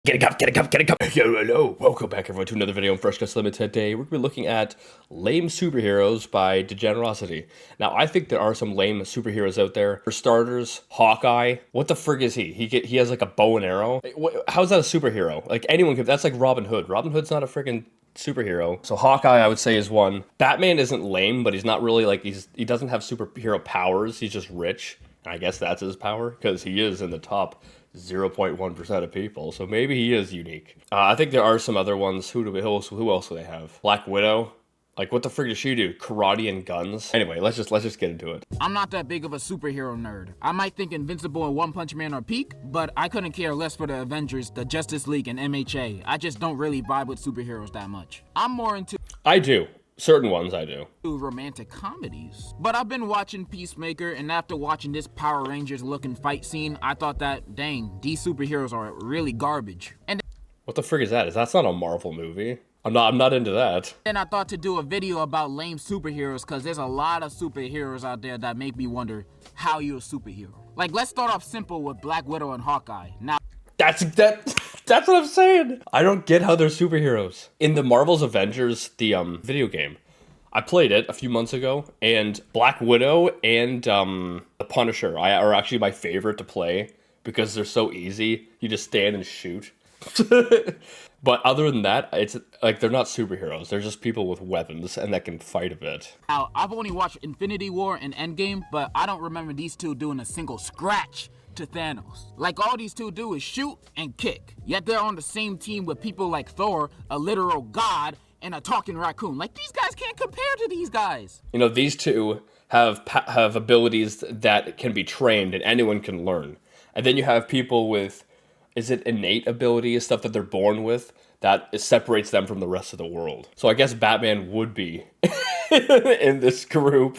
Get a cup, get a cup, get a cup. Yo, hello. Welcome back, everyone, to another video on Fresh Cuts Limited. Today, we're going to be looking at lame superheroes by Degenerosity. Now, I think there are some lame superheroes out there. For starters, Hawkeye. What the frig is he? He has like a bow and arrow. How's that a superhero? Like, anyone could. That's like Robin Hood. Robin Hood's not a freaking superhero. So Hawkeye, I would say, is one. Batman isn't lame, but he's not really like, he doesn't have superhero powers. He's just rich. And I guess that's his power, because he is in the top 0.1% of people, so maybe he is unique. I think there are some other ones. Who else do they have? Black Widow. Like, what the frick does she do? Karate and guns. Anyway, let's just get into it. I'm not that big of a superhero nerd. I might think Invincible and One Punch Man are peak, but I couldn't care less for the Avengers, the Justice League, and MHA. I just don't really vibe with superheroes that much. I'm more into... I do. Certain ones I do. Romantic comedies. But I've been watching Peacemaker, and after watching this Power Rangers looking fight scene, I thought that, dang, these superheroes are really garbage. And what the frig is that? That's not a Marvel movie. I'm not into that. then I thought to do a video about lame superheroes, because there's a lot of superheroes out there that make me wonder how you're a superhero. Like, let's start off simple with Black Widow and Hawkeye. Now, That's what I'm saying. I don't get how they're superheroes. In the Marvel's Avengers, the video game, I played it a few months ago, and Black Widow and the Punisher are actually my favorite to play because they're so easy. You just stand and shoot. But other than that, it's like they're not superheroes. They're just people with weapons and that can fight a bit. Now, I've only watched Infinity War and Endgame, but I don't remember these two doing a single scratch to Thanos. Like, all these two do is shoot and kick. Yet they're on the same team with people like Thor, a literal god, and a talking raccoon. Like, these guys can't compare to these guys. You know, these two have abilities that can be trained and anyone can learn. And then you have people with, is it innate abilities, stuff that they're born with, that separates them from the rest of the world. So I guess Batman would be in this group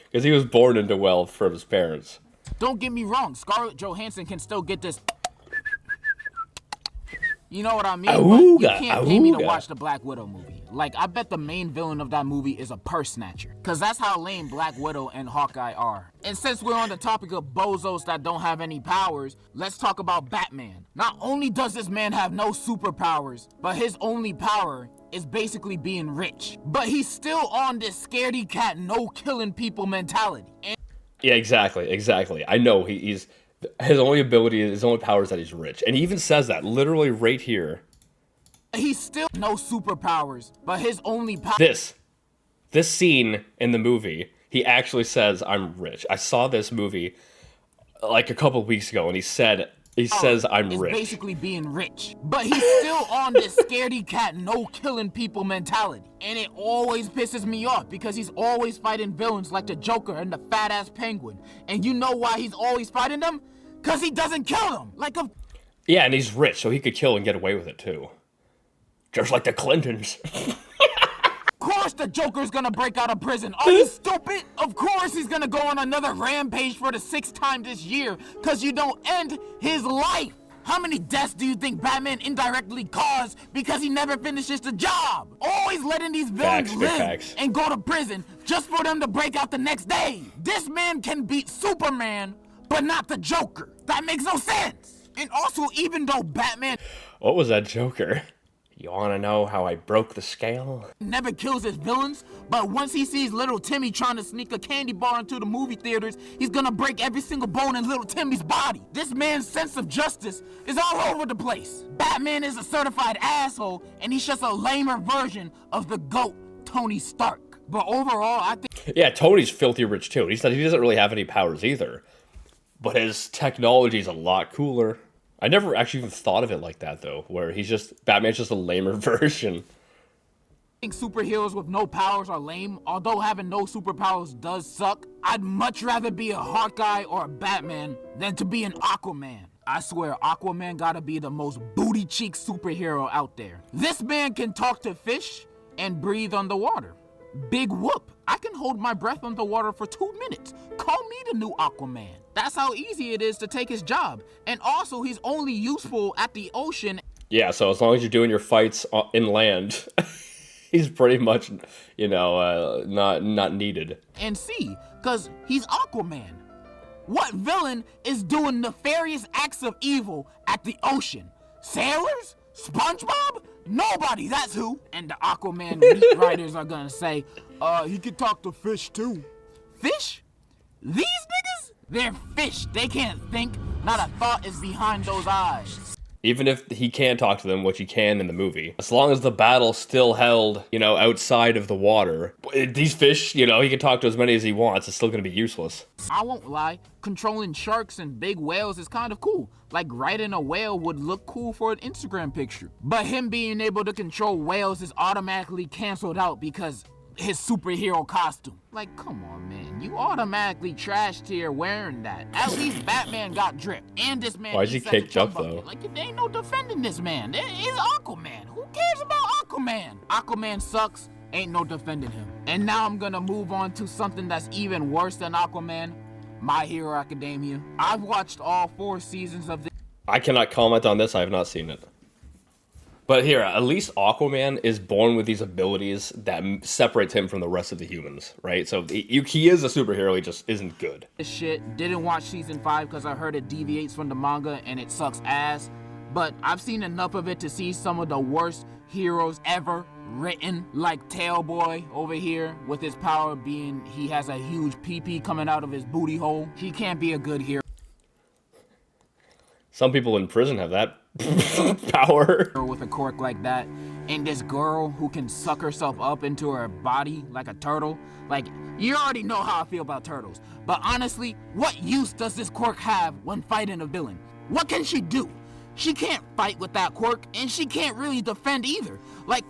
because he was born into wealth from his parents. Don't get me wrong, Scarlett Johansson can still get this. You know what I mean? Awooga, but you can't pay me to awooga. watch the Black Widow movie. Like, I bet the main villain of that movie is a purse snatcher. Cause that's how lame Black Widow and Hawkeye are. And since we're on the topic of bozos that don't have any powers, let's talk about Batman. Not only does this man have no superpowers, but his only power is basically being rich. But he's still on this scaredy cat, no killing people mentality. And Yeah, exactly. I know he's his only ability, his only power is that he's rich. And he even says that literally right here. he's still no superpowers, but his only power. This scene in the movie, he actually says, "I'm rich." I saw this movie like a couple of weeks ago, and he says, "I'm is rich." basically being rich. But he's still on this scaredy cat, no killing people mentality. And it always pisses me off because he's always fighting villains like the Joker and the fat ass Penguin. And you know why he's always fighting them? Cause he doesn't kill them. Like a Yeah, and he's rich, so he could kill and get away with it too. Just like the Clintons. Of course the Joker's gonna break out of prison. Are you stupid? Of course he's gonna go on another rampage for the 6th time this year, cause you don't end his life. How many deaths do you think Batman indirectly caused because he never finishes the job? Always letting these villains Big live facts. and go to prison just for them to break out the next day. This man can beat Superman, but not the Joker. That makes no sense. And also, even though Batman What was that Joker? You want to know how I broke the scale? never kills his villains, but once he sees little Timmy trying to sneak a candy bar into the movie theaters, he's gonna break every single bone in little Timmy's body. This man's sense of justice is all over the place. Batman is a certified asshole, and he's just a lamer version of the GOAT, Tony Stark. But overall, I think Yeah, Tony's filthy rich too. He doesn't really have any powers either. But his technology is a lot cooler. I never actually even thought of it like that though, where Batman's just a lamer version. superheroes with no powers are lame. Although having no superpowers does suck, I'd much rather be a Hawkeye or a Batman than to be an Aquaman. I swear, Aquaman gotta be the most booty cheek superhero out there. This man can talk to fish and breathe underwater. Big whoop. I can hold my breath underwater for 2 minutes. Call me the new Aquaman. That's how easy it is to take his job. And also, he's only useful at the ocean. Yeah, so as long as you're doing your fights inland, he's pretty much, not needed. And sea, cause he's Aquaman. What villain is doing nefarious acts of evil at the ocean? Sailors? SpongeBob? Nobody, that's who. And the Aquaman meat writers are gonna say, he can talk to fish too. Fish? These niggas? They're fish. They can't think. Not a thought is behind those eyes. Even if he can talk to them, which he can in the movie, as long as the battle's still held, you know, outside of the water, these fish, you know, he can talk to as many as he wants, it's still gonna be useless. I won't lie, controlling sharks and big whales is kind of cool. Like riding a whale would look cool for an Instagram picture. But him being able to control whales is automatically canceled out because his superhero costume. Like, come on, man. You automatically trashed here wearing that. At least Batman got drip. And this man... Why is he caked up, though? Like, there ain't no defending this man. It is Aquaman. Who cares about Aquaman? Aquaman sucks. Ain't no defending him. And now I'm gonna move on to something that's even worse than Aquaman. My Hero Academia. I've watched all 4 seasons of this. I cannot comment on this. I have not seen it. But here, at least Aquaman is born with these abilities that separates him from the rest of the humans, right? So he is a superhero, he just isn't good. This shit, didn't watch season 5 because I heard it deviates from the manga and it sucks ass. But I've seen enough of it to see some of the worst heroes ever written, like Tailboy over here with his power being he has a huge pee-pee coming out of his booty hole. He can't be a good hero. Some people in prison have that power. With a quirk like that, and this girl who can suck herself up into her body like a turtle. Like, you already know how I feel about turtles. But honestly, what use does this quirk have when fighting a villain? What can she do? She can't fight with that quirk, and she can't really defend either. Like,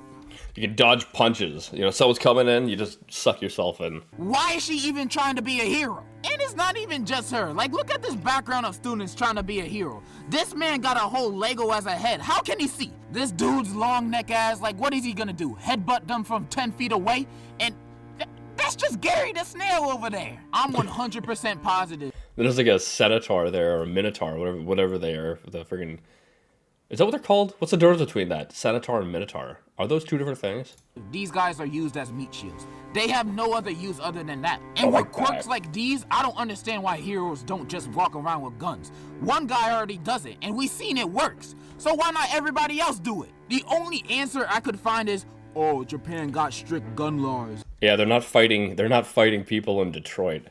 you can dodge punches. You know, someone's coming in, you just suck yourself in. Why is she even trying to be a hero? And it's not even just her. Like, look at this background of students trying to be a hero. This man got a whole Lego as a head. How can he see? This dude's long neck ass, like, what is he gonna do? Headbutt them from 10 feet away? And that's just Gary the Snail over there. I'm 100% positive. There's like a centaur there, or a minotaur, whatever they are. The friggin'... Is that what they're called? What's the difference between that? Centaur and minotaur. Are those two different things? These guys are used as meat shields. They have no other use other than that. And with quirks like these, I don't understand why heroes don't just walk around with guns. One guy already does it, and we've seen it works. So why not everybody else do it? The only answer I could find is, oh, Japan got strict gun laws. Yeah, they're not fighting people in Detroit.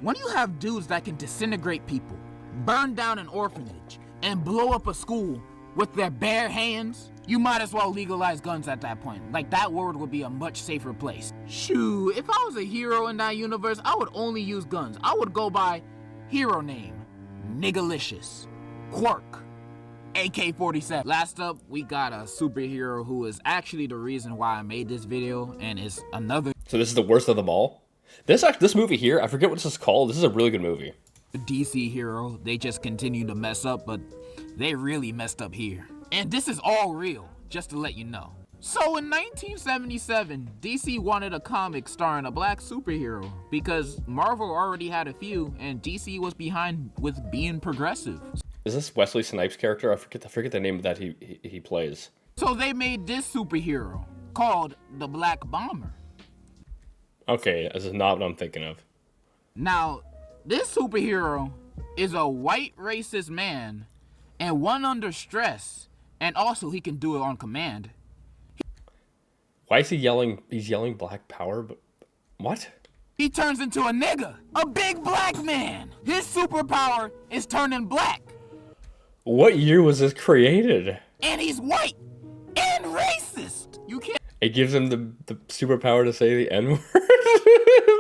When you have dudes that can disintegrate people, burn down an orphanage, and blow up a school with their bare hands, you might as well legalize guns at that point. Like, that world would be a much safer place. Shoo, if I was a hero in that universe, I would only use guns. I would go by hero name, Niggalicious, Quirk, AK-47. Last up, we got a superhero who is actually the reason why I made this video, and is another... So this is the worst of them all? This movie here, I forget what this is called. This is a really good movie. DC hero. They just continue to mess up, but they really messed up here. And this is all real, just to let you know. So in 1977, DC wanted a comic starring a black superhero because Marvel already had a few and DC was behind with being progressive. Is this Wesley Snipes' character? I forget the name that he plays. So they made this superhero called the Black Bomber. Okay, this is not what I'm thinking of. Now, this superhero is a white racist man and one under stress, and also he can do it on command. Why is he yelling? He's yelling black power, but what? He turns into a nigga, a big black man. His superpower is turning black. What year was this created? And he's white and racist. You can't. It gives him the superpower to say the N-word?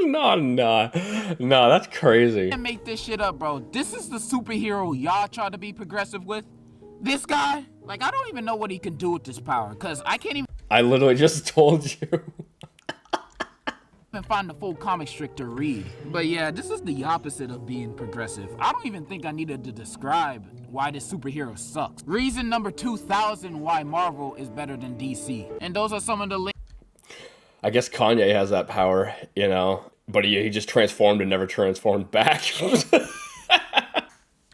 No, that's crazy. Can't make this shit up, bro. This is the superhero y'all try to be progressive with. This guy, like, I don't even know what he can do with this power, because I can't even... I literally just told you. find the full comic strip to read. But yeah, this is the opposite of being progressive. I don't even think I needed to describe why this superhero sucks. Reason number 2000 why Marvel is better than DC. And those are some of the... I guess Kanye has that power, you know, but he just transformed and never transformed back.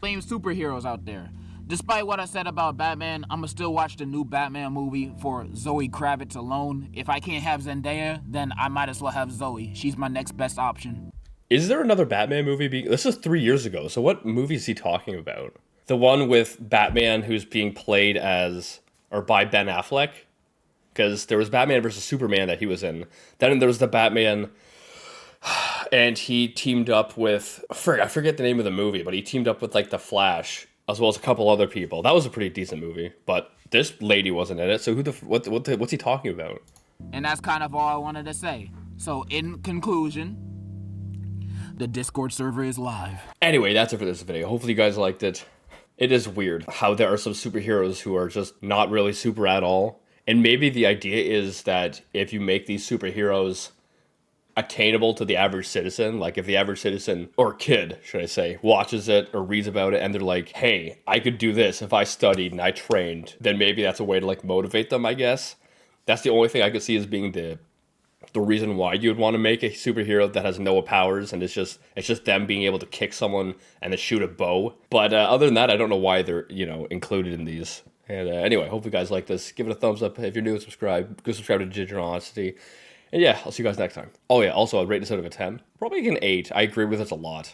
Lame superheroes out there. Despite what I said about Batman, I'ma still watch the new Batman movie for Zoe Kravitz alone. If I can't have Zendaya, then I might as well have Zoe. She's my next best option. Is there another Batman movie? This is 3 years ago, so what movie is he talking about? The one with Batman who's being played as, or by Ben Affleck, because there was Batman versus Superman that he was in. Then there was the Batman, and he teamed up with, I forget the name of the movie, but he teamed up with like the Flash as well as a couple other people. That was a pretty decent movie, but this lady wasn't in it. So what's he talking about? And that's kind of all I wanted to say. So in conclusion, the Discord server is live. Anyway, that's it for this video. Hopefully you guys liked it. It is weird how there are some superheroes who are just not really super at all. And maybe the idea is that if you make these superheroes attainable to the average citizen, like if the average citizen, or kid, should I say, watches it or reads about it and they're like, hey, I could do this if I studied and I trained, then maybe that's a way to like motivate them, I guess. That's the only thing I could see as being the reason why you would want to make a superhero that has no powers and it's just them being able to kick someone and then shoot a bow. But other than that, I don't know why they're, included in these. And anyway, hope you guys like this. Give it a thumbs up if you're new and subscribe. Go subscribe to Generosity. And yeah, I'll see you guys next time. Oh yeah, also I'd rate this out of a 10. Probably like an 8. I agree with this a lot.